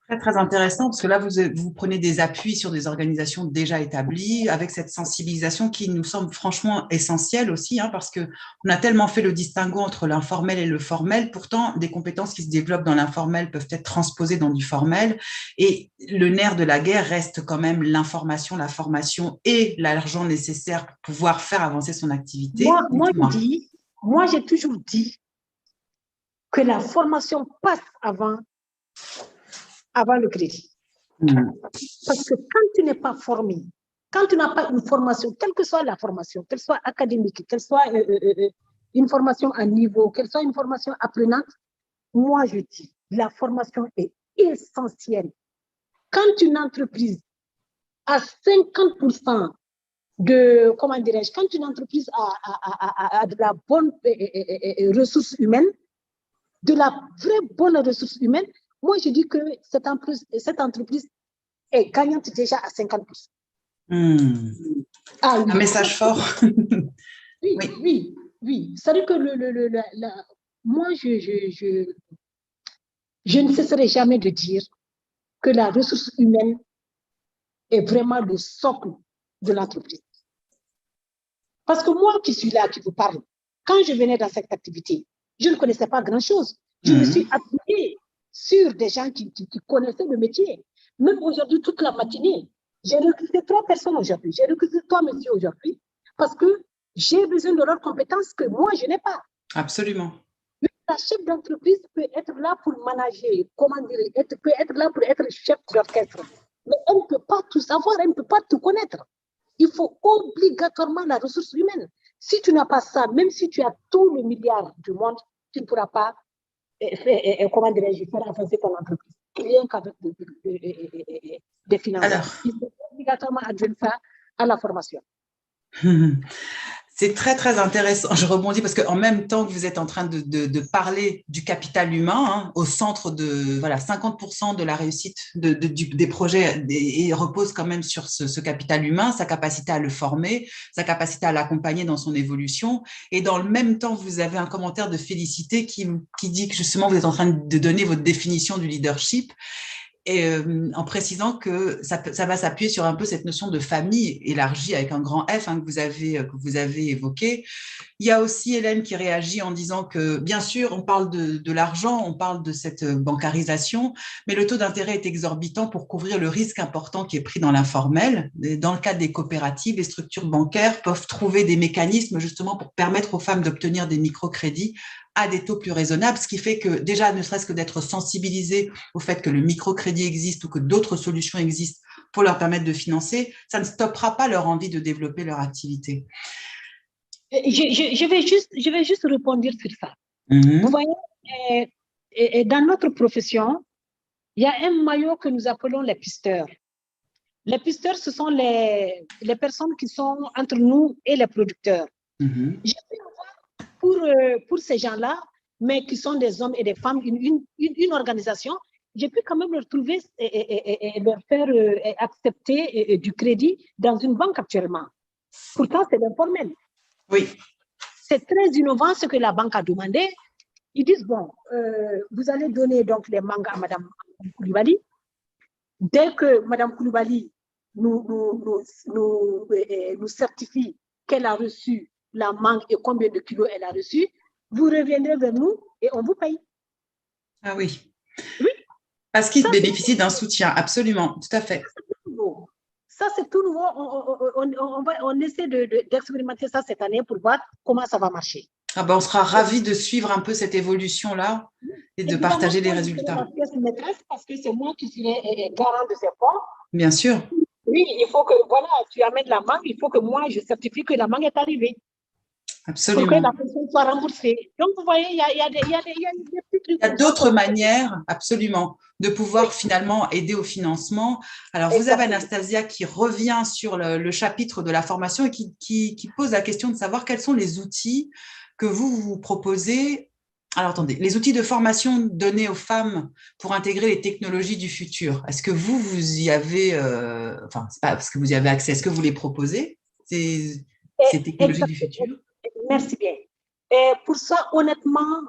Très, très intéressant, parce que là, vous prenez des appuis sur des organisations déjà établies, avec cette sensibilisation qui nous semble franchement essentielle aussi, parce qu'on a tellement fait le distinguo entre l'informel et le formel. Pourtant, des compétences qui se développent dans l'informel peuvent être transposées dans du formel. Et le nerf de la guerre reste quand même l'information, la formation et l'argent nécessaire pour pouvoir faire avancer son activité. Moi, j'ai toujours dit que la formation passe avant le crédit. Parce que quand tu n'es pas formé, quand tu n'as pas une formation, quelle que soit la formation, qu'elle soit académique, qu'elle soit une formation à niveau, qu'elle soit une formation apprenante, moi je dis, la formation est essentielle. Quand une entreprise a 50% de, comment dirais-je, quand une entreprise a de la bonne ressource humaine, de la vraie bonne ressource humaine, moi, je dis que cette entreprise est gagnante déjà à 50%. Un message fort. Oui. C'est-à-dire que moi, je ne cesserai jamais de dire que la ressource humaine est vraiment le socle de l'entreprise. Parce que moi qui suis là, qui vous parle, quand je venais dans cette activité, je ne connaissais pas grand-chose. Je me suis appuyée sur des gens qui connaissaient le métier. Même aujourd'hui, toute la matinée, j'ai recruté 3 personnes aujourd'hui. J'ai recruté 3 messieurs aujourd'hui parce que j'ai besoin de leurs compétences que moi, je n'ai pas. Absolument. La chef d'entreprise peut être là pour manager, peut être là pour être chef d'orchestre. Mais elle ne peut pas tout savoir, elle ne peut pas tout connaître. Il faut obligatoirement la ressource humaine. Si tu n'as pas ça, même si tu as tout le milliard du monde, tu ne pourras pas faire avancer ton entreprise. Rien qu'avec des finances. Alors, il faut obligatoirement adjoindre ça à la formation. C'est très, très intéressant. Je rebondis parce qu'en même temps que vous êtes en train de parler du capital humain, hein, au centre de 50% de la réussite des projets et repose quand même sur ce capital humain, sa capacité à le former, sa capacité à l'accompagner dans son évolution. Et dans le même temps, vous avez un commentaire de Félicité qui dit que justement, vous êtes en train de donner votre définition du leadership. Et en précisant que ça va s'appuyer sur un peu cette notion de famille élargie avec un grand F, hein, que vous avez évoqué. Il y a aussi Hélène qui réagit en disant que, bien sûr, on parle de l'argent, on parle de cette bancarisation, mais le taux d'intérêt est exorbitant pour couvrir le risque important qui est pris dans l'informel. Dans le cadre des coopératives, les structures bancaires peuvent trouver des mécanismes justement pour permettre aux femmes d'obtenir des microcrédits à des taux plus raisonnables, ce qui fait que déjà, ne serait-ce que d'être sensibilisé au fait que le microcrédit existe ou que d'autres solutions existent pour leur permettre de financer, ça ne stoppera pas leur envie de développer leur activité. Je vais juste répondre sur ça. Vous voyez, dans notre profession, il y a un maillot que nous appelons les pisteurs. Les pisteurs, ce sont les personnes qui sont entre nous et les producteurs. Je peux avoir pour ces gens-là, mais qui sont des hommes et des femmes, une organisation, j'ai pu quand même leur trouver et leur faire accepter du crédit dans une banque actuellement. Pourtant, c'est informel. Oui. C'est très innovant ce que la banque a demandé. Ils disent, bon, vous allez donner donc les mangas à Mme Koulibaly. Dès que Mme Koulibaly nous certifie qu'elle a reçu la mangue et combien de kilos elle a reçu, vous reviendrez vers nous et on vous paye. Ah oui. Oui. Parce qu'ils bénéficient d'un soutien, absolument, tout à fait. Ça, c'est tout nouveau. On essaie d'expérimenter ça cette année pour voir comment ça va marcher. Ah ben, on sera ravis de suivre un peu cette évolution-là et de partager les résultats. Parce que c'est moi qui serai garant de ces fonds. Bien sûr. Oui, il faut que, voilà, tu amènes la mangue, il faut que moi, je certifie que la mangue est arrivée. Absolument. Pour que la personne soit remboursée. Donc, vous voyez, il y a des petits trucs. Il y a d'autres manières, absolument, de pouvoir finalement aider au financement. Alors, vous avez Anastasia qui revient sur le chapitre de la formation et qui pose la question de savoir quels sont les outils que vous proposez. Alors, attendez, les outils de formation donnés aux femmes pour intégrer les technologies du futur. Est-ce que vous y avez, enfin, c'est pas parce que vous y avez accès, est-ce que vous les proposez, ces technologies du futur? Merci bien. Et pour ça, honnêtement,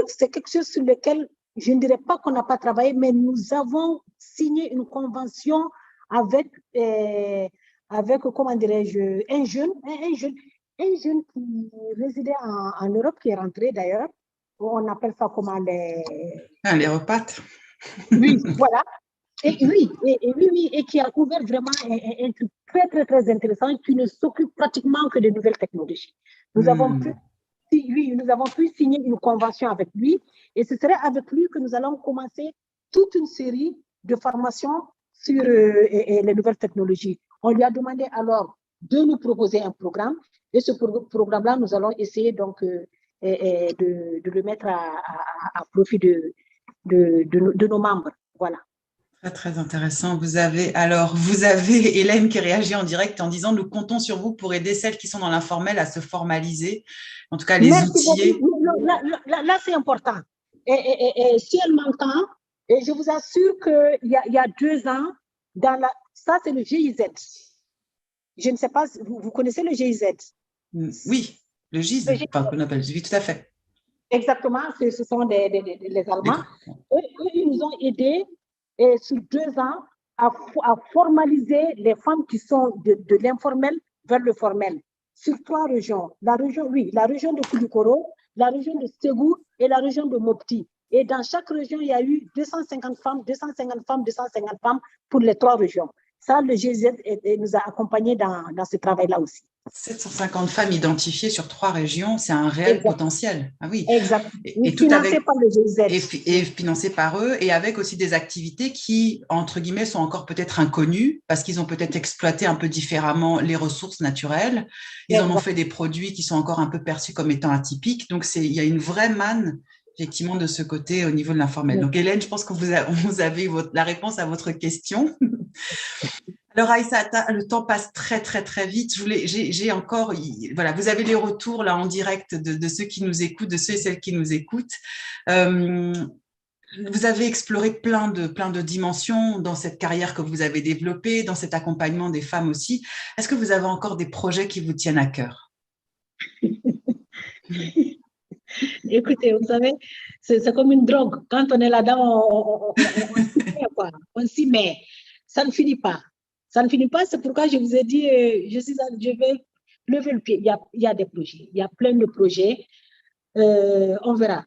c'est quelque chose sur lequel je ne dirais pas qu'on n'a pas travaillé, mais nous avons signé une convention avec comment dirais-je, un jeune qui résidait en Europe, qui est rentré d'ailleurs. On appelle ça comment les repates. Oui, voilà. Et qui a ouvert vraiment un truc très, très, très intéressant qui ne s'occupe pratiquement que de nouvelles technologies. Nous avons pu signer une convention avec lui et ce serait avec lui que nous allons commencer toute une série de formations sur les nouvelles technologies. On lui a demandé alors de nous proposer un programme et ce programme-là, nous allons essayer donc de le mettre à profit de nos membres. Voilà. Très, très intéressant. Vous avez Hélène qui réagit en direct en disant « Nous comptons sur vous pour aider celles qui sont dans l'informel à se formaliser, en tout cas les outiller. » Là, c'est important. Et si elle m'entend, et je vous assure qu'il y a 2 ans, ça c'est le GIZ. Je ne sais pas, vous connaissez le GIZ? Oui, le GIZ, qu'on appelle, oui, tout à fait. Exactement, ce sont les Allemands. Ils nous ont aidés sur 2 ans à formaliser les femmes qui sont de l'informel vers le formel sur 3 régions. La région de Koulikoro, la région de Ségou et la région de Mopti. Et dans chaque région, il y a eu 250 femmes pour les 3 régions. Ça, le GIZ nous a accompagnés dans ce travail-là aussi. 750 femmes identifiées sur 3 régions, c'est un réel potentiel. Ah oui. Exact. Et tout financé par le GIZ. Et financé par eux, et avec aussi des activités qui, entre guillemets, sont encore peut-être inconnues, parce qu'ils ont peut-être exploité un peu différemment les ressources naturelles. Ils en ont fait des produits qui sont encore un peu perçus comme étant atypiques. Donc, il y a une vraie manne, effectivement, de ce côté au niveau de l'informel. Donc, Hélène, je pense que vous avez la réponse à votre question. Alors, Aïssata, le temps passe très, très, très vite. J'ai encore, voilà, vous avez les retours là en direct de ceux qui nous écoutent, de ceux et celles qui nous écoutent. Euh, Vous avez exploré plein de dimensions dans cette carrière que vous avez développée, dans cet accompagnement des femmes aussi. Est-ce que vous avez encore des projets qui vous tiennent à cœur? Écoutez, vous savez, c'est comme une drogue. Quand on est là-dedans, on s'y met, quoi. On s'y met. Ça ne finit pas. Ça ne finit pas. C'est pourquoi je vous ai dit, je vais lever le pied. Il y a des projets. Il y a plein de projets. On verra.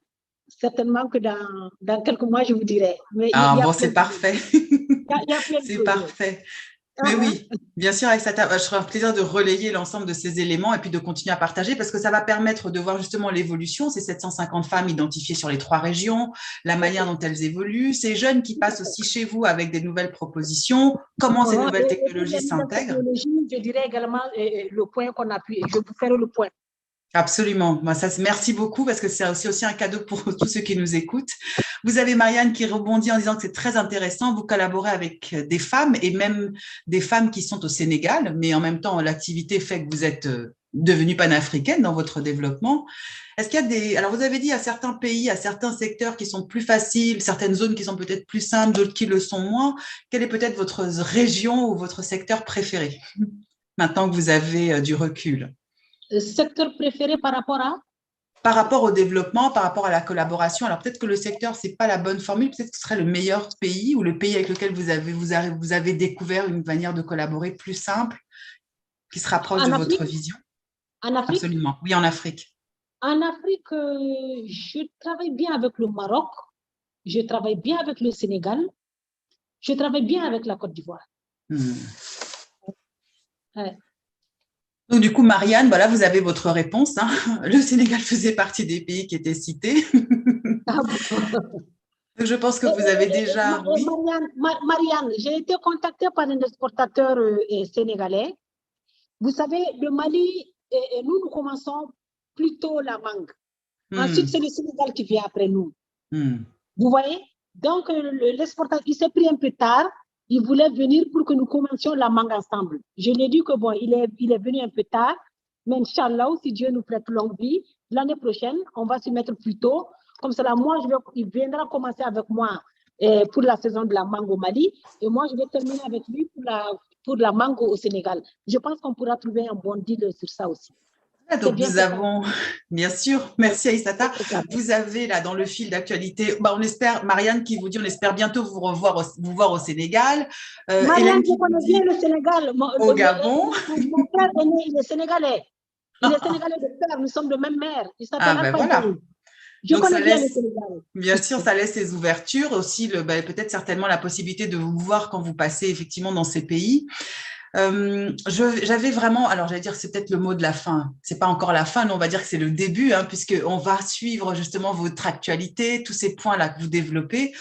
Certainement que dans quelques mois, je vous dirai. Mais il Ah y a bon, plein c'est de projets. parfait. Il y a plein de C'est projets. parfait. Mais Uh-huh. oui, bien sûr, avec ça, je ferai un plaisir de relayer l'ensemble de ces éléments et puis de continuer à partager parce que ça va permettre de voir justement l'évolution, ces 750 femmes identifiées sur les 3 régions, la manière dont elles évoluent, ces jeunes qui passent aussi chez vous avec des nouvelles propositions, comment ces nouvelles Et pour technologies les nouvelles s'intègrent. technologies, je dirais également le point qu'on appuie. Je vous ferai le point. Absolument. Moi, ça, merci beaucoup parce que c'est aussi un cadeau pour tous ceux qui nous écoutent. Vous avez Marianne qui rebondit en disant que c'est très intéressant. Vous collaborez avec des femmes et même des femmes qui sont au Sénégal, mais en même temps, l'activité fait que vous êtes devenue panafricaine dans votre développement. Est-ce qu'il y a alors vous avez dit à certains pays, à certains secteurs qui sont plus faciles, certaines zones qui sont peut-être plus simples, d'autres qui le sont moins. Quelle est peut-être votre région ou votre secteur préféré maintenant que vous avez du recul? Secteur préféré par rapport à? Par rapport au développement, par rapport à la collaboration. Alors peut-être que le secteur, c'est pas la bonne formule, peut-être que ce serait le meilleur pays ou le pays avec lequel vous avez découvert une manière de collaborer plus simple, qui se rapproche de En votre Afrique? vision. En Afrique? Absolument. Oui, en Afrique. En Afrique, je travaille bien avec le Maroc, je travaille bien avec le Sénégal, je travaille bien avec la Côte d'Ivoire. Ouais. Donc, du coup, Marianne, voilà, vous avez votre réponse, hein. Le Sénégal faisait partie des pays qui étaient cités. Ah bon. Donc, je pense que vous avez déjà, oui. Marianne, j'ai été contactée par un exportateur sénégalais. Vous savez, le Mali, nous commençons plutôt la mangue. Ensuite, c'est le Sénégal qui vient après nous. Vous voyez? Donc, l'exportateur, il s'est pris un peu tard. Il voulait venir pour que nous commencions la mangue ensemble. Je lui ai dit que bon, il est venu un peu tard. Mais Inch'Allah, si Dieu nous prête longue vie, l'année prochaine, on va se mettre plus tôt. Comme cela, moi, il viendra commencer avec moi pour la saison de la mangue au Mali. Et moi, je vais terminer avec lui pour la mangue au Sénégal. Je pense qu'on pourra trouver un bon deal sur ça aussi. Donc, nous avons, bien sûr, merci Aïssata. Vous avez là dans le fil d'actualité, on espère, Marianne qui vous dit, on espère bientôt vous voir au Sénégal. Marianne, je connais bien le Sénégal. Au Gabon. Mon frère aîné, il est sénégalais. Il est sénégalais de père, nous sommes de même mère. Il s'appelle voilà. Je connais bien le Sénégal. Bien sûr, ça laisse les ouvertures, aussi peut-être certainement la possibilité de vous voir quand vous passez effectivement dans ces pays. J'avais vraiment, alors j'allais dire c'est peut-être le mot de la fin, c'est pas encore la fin, mais on va dire que c'est le début, hein, puisqu'on va suivre justement votre actualité, tous ces points-là que vous développez.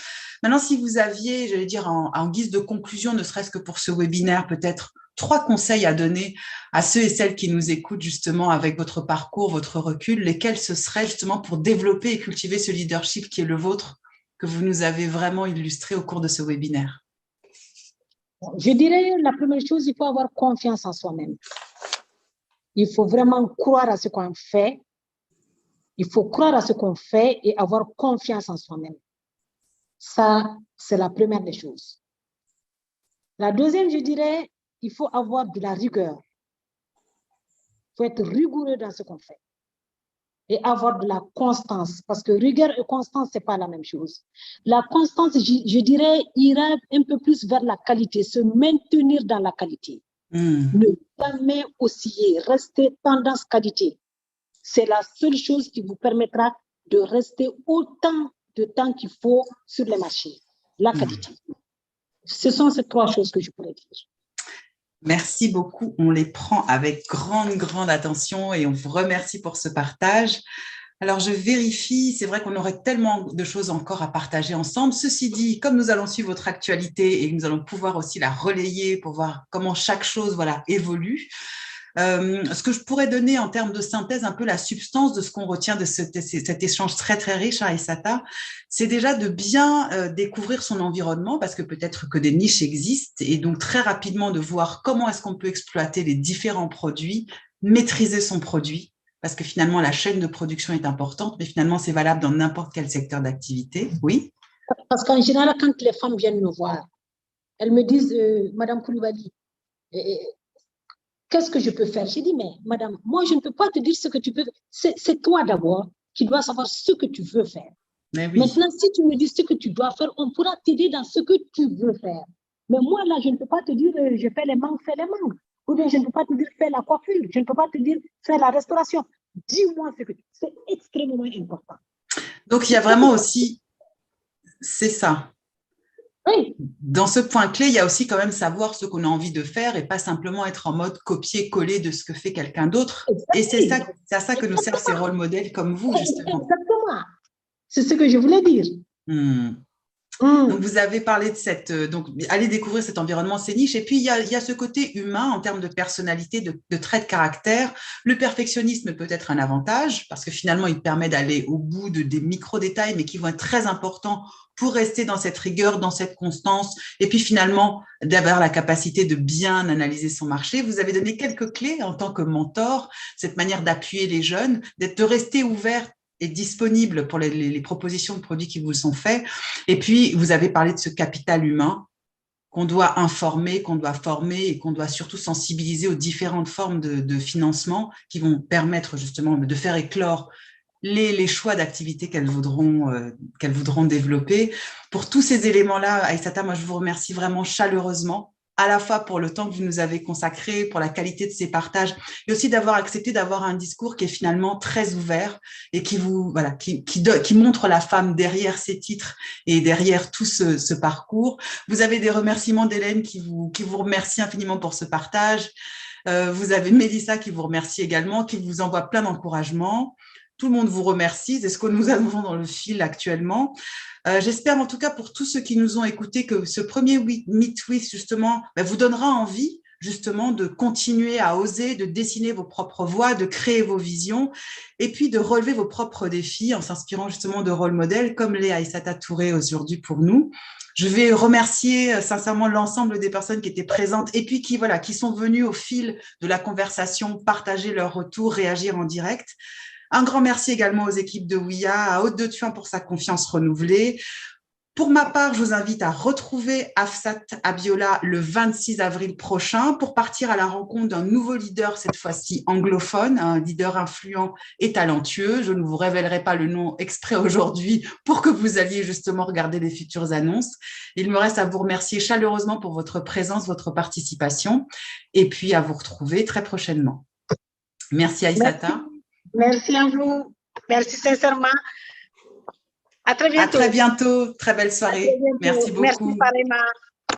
Maintenant, si vous aviez, j'allais dire en guise de conclusion, ne serait-ce que pour ce webinaire, peut-être 3 conseils à donner à ceux et celles qui nous écoutent justement avec votre parcours, votre recul, lesquels ce serait justement pour développer et cultiver ce leadership qui est le vôtre, que vous nous avez vraiment illustré au cours de ce webinaire? Je dirais, la première chose, il faut avoir confiance en soi-même. Il faut vraiment croire à ce qu'on fait. Il faut croire à ce qu'on fait et avoir confiance en soi-même. Ça, c'est la première des choses. La deuxième, je dirais, il faut avoir de la rigueur. Il faut être rigoureux dans ce qu'on fait. Et avoir de la constance, parce que rigueur et constance, ce n'est pas la même chose. La constance, je dirais, ira un peu plus vers la qualité, se maintenir dans la qualité. Ne jamais osciller, rester tendance qualité. C'est la seule chose qui vous permettra de rester autant de temps qu'il faut sur les marchés. La qualité. Ce sont ces 3 choses que je pourrais dire. Merci beaucoup. On les prend avec grande attention et on vous remercie pour ce partage. Alors, je vérifie, c'est vrai qu'on aurait tellement de choses encore à partager ensemble. Ceci dit, comme nous allons suivre votre actualité et nous allons pouvoir aussi la relayer pour voir comment chaque chose évolue, Ce que je pourrais donner en termes de synthèse, un peu la substance de ce qu'on retient de cet échange très, très riche, Aïssata, c'est déjà de bien découvrir son environnement, parce que peut-être que des niches existent, et donc très rapidement de voir comment est-ce qu'on peut exploiter les différents produits, maîtriser son produit, parce que finalement, la chaîne de production est importante, mais finalement, c'est valable dans n'importe quel secteur d'activité. Oui. Parce qu'en général, quand les femmes viennent me voir, elles me disent, Madame Koulibaly, qu'est-ce que je peux faire? J'ai dit, mais madame, moi, je ne peux pas te dire ce que tu peux faire. C'est toi d'abord qui dois savoir ce que tu veux faire. Mais oui. Maintenant, si tu me dis ce que tu dois faire, on pourra t'aider dans ce que tu veux faire. Mais moi, là, je ne peux pas te dire, je fais les mangues, fais les mangues. Ou bien, je ne peux pas te dire, fais la coiffure. Je ne peux pas te dire, fais la restauration. Dis-moi ce que tu veux. C'est extrêmement important. Donc, il y a vraiment aussi, c'est ça. Oui. Dans ce point clé, il y a aussi quand même savoir ce qu'on a envie de faire et pas simplement être en mode copier-coller de ce que fait quelqu'un d'autre. Et c'est à ça que nous servent ces rôles modèles comme vous, justement. Exactement. C'est ce que je voulais dire. Donc, vous avez parlé de donc, allez découvrir cet environnement, ces niches. Et puis, il y a ce côté humain en termes de personnalité, de traits de caractère. Le perfectionnisme peut être un avantage parce que finalement, il permet d'aller au bout des micro-détails, mais qui vont être très importants pour rester dans cette rigueur, dans cette constance. Et puis, finalement, d'avoir la capacité de bien analyser son marché. Vous avez donné quelques clés en tant que mentor, cette manière d'appuyer les jeunes, de rester ouvert et disponible pour les propositions de produits qui vous sont faits. Et puis, vous avez parlé de ce capital humain qu'on doit informer, qu'on doit former et qu'on doit surtout sensibiliser aux différentes formes de financement qui vont permettre justement de faire éclore les choix d'activités qu'elles voudront développer. Pour tous ces éléments-là, Aïssata, moi, je vous remercie vraiment chaleureusement, à la fois pour le temps que vous nous avez consacré, pour la qualité de ces partages, et aussi d'avoir accepté d'avoir un discours qui est finalement très ouvert et qui montre la femme derrière ces titres et derrière tout ce parcours. Vous avez des remerciements d'Hélène qui vous remercie infiniment pour ce partage. Vous avez Mélissa qui vous remercie également, qui vous envoie plein d'encouragements. Tout le monde vous remercie, c'est ce que nous avons dans le fil actuellement. J'espère en tout cas pour tous ceux qui nous ont écoutés que ce premier Meet With justement vous donnera envie justement de continuer à oser, de dessiner vos propres voies, de créer vos visions et puis de relever vos propres défis en s'inspirant justement de rôles modèles comme les Aïssata Touré aujourd'hui pour nous. Je vais remercier sincèrement l'ensemble des personnes qui étaient présentes et puis qui sont venues au fil de la conversation partager leurs retours, réagir en direct. Un grand merci également aux équipes de Ouïa, à Aude de Thuin pour sa confiance renouvelée. Pour ma part, je vous invite à retrouver Hafsat Abiola le 26 avril prochain pour partir à la rencontre d'un nouveau leader, cette fois-ci anglophone, un leader influent et talentueux. Je ne vous révélerai pas le nom exprès aujourd'hui pour que vous alliez justement regarder les futures annonces. Il me reste à vous remercier chaleureusement pour votre présence, votre participation et puis à vous retrouver très prochainement. Merci Aïssata. Merci à vous. Merci sincèrement. À très bientôt. À très bientôt. Très belle soirée. Merci beaucoup. Merci, Parema.